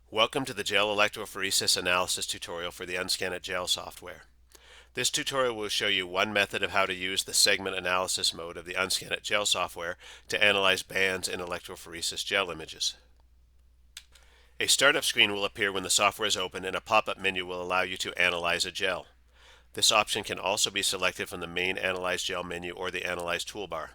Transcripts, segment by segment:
Welcome to the Gel Electrophoresis Analysis tutorial for the Unscan Gel software. This tutorial will show you one method of how to use the segment analysis mode of the Unscan Gel software to analyze bands in electrophoresis gel images. A startup screen will appear when the software is open, and a pop-up menu will allow you to analyze a gel. This option can also be selected from the main Analyze Gel menu or the Analyze toolbar.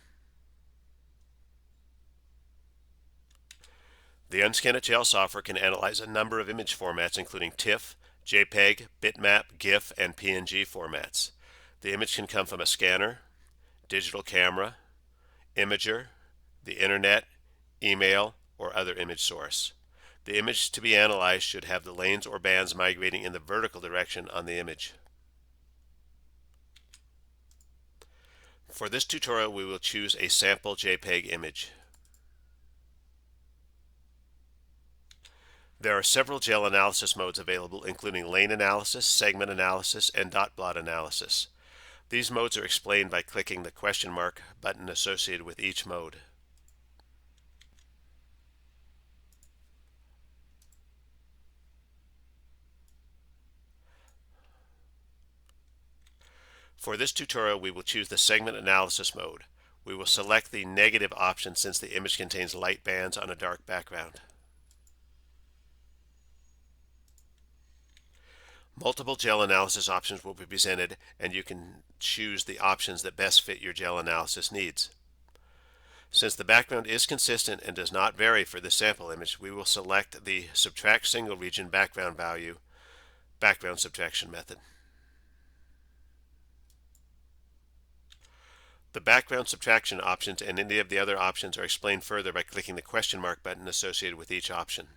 The Unscan Gel software can analyze a number of image formats including TIFF, JPEG, bitmap, GIF, and PNG formats. The image can come from a scanner, digital camera, imager, the internet, email, or other image source. The image to be analyzed should have the lanes or bands migrating in the vertical direction on the image. For this tutorial, we will choose a sample JPEG image. There are several gel analysis modes available, including lane analysis, segment analysis, and dot plot analysis. These modes are explained by clicking the question mark button associated with each mode. For this tutorial, we will choose the segment analysis mode. We will select the negative option since the image contains light bands on a dark background. Multiple gel analysis options will be presented, and you can choose the options that best fit your gel analysis needs. Since the background is consistent and does not vary for the sample image, we will select the Subtract Single Region Background Value background subtraction method. The background subtraction options and any of the other options are explained further by clicking the question mark button associated with each option.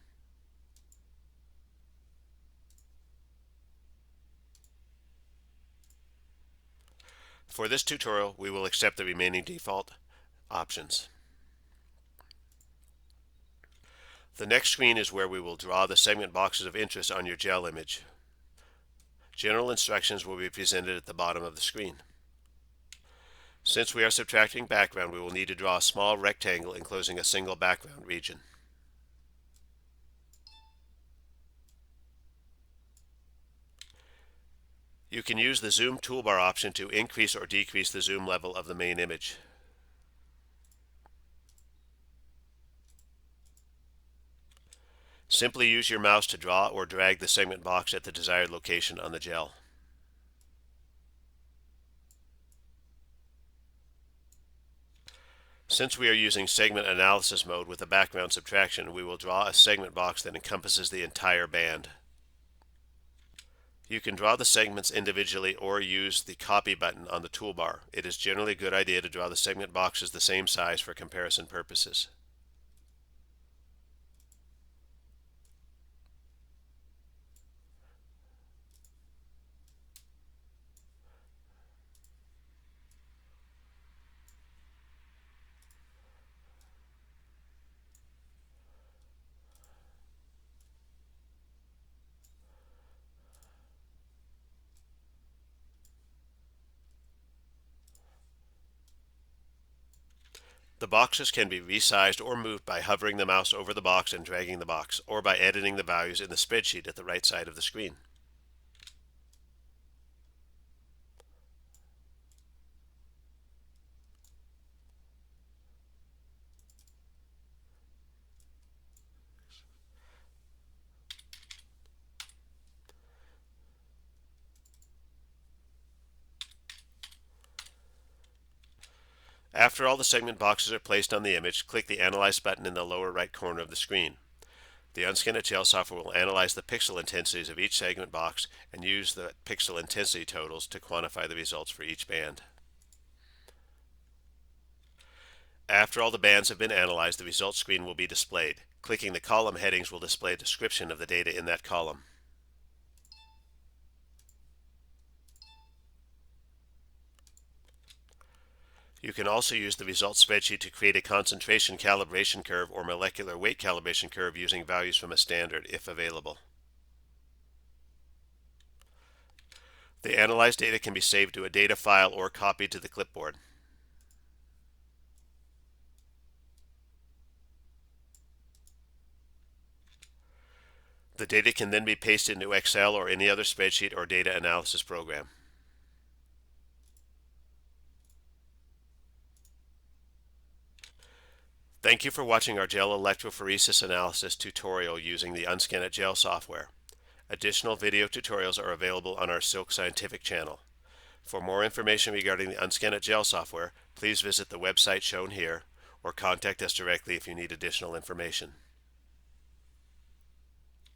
For this tutorial, we will accept the remaining default options. The next screen is where we will draw the segment boxes of interest on your gel image. General instructions will be presented at the bottom of the screen. Since we are subtracting background, we will need to draw a small rectangle enclosing a single background region. You can use the Zoom toolbar option to increase or decrease the zoom level of the main image. Simply use your mouse to draw or drag the segment box at the desired location on the gel. Since we are using segment analysis mode with a background subtraction, we will draw a segment box that encompasses the entire band. You can draw the segments individually or use the copy button on the toolbar. It is generally a good idea to draw the segment boxes the same size for comparison purposes. The boxes can be resized or moved by hovering the mouse over the box and dragging the box, or by editing the values in the spreadsheet at the right side of the screen. After all the segment boxes are placed on the image, click the Analyze button in the lower right corner of the screen. The Unscan Gel software will analyze the pixel intensities of each segment box and use the pixel intensity totals to quantify the results for each band. After all the bands have been analyzed, the results screen will be displayed. Clicking the column headings will display a description of the data in that column. You can also use the results spreadsheet to create a concentration calibration curve or molecular weight calibration curve using values from a standard, if available. The analyzed data can be saved to a data file or copied to the clipboard. The data can then be pasted into Excel or any other spreadsheet or data analysis program. Thank you for watching our gel electrophoresis analysis tutorial using the Unscan It Gel software. Additional video tutorials are available on our Silk Scientific channel. For more information regarding the Unscan It Gel software, please visit the website shown here or contact us directly if you need additional information.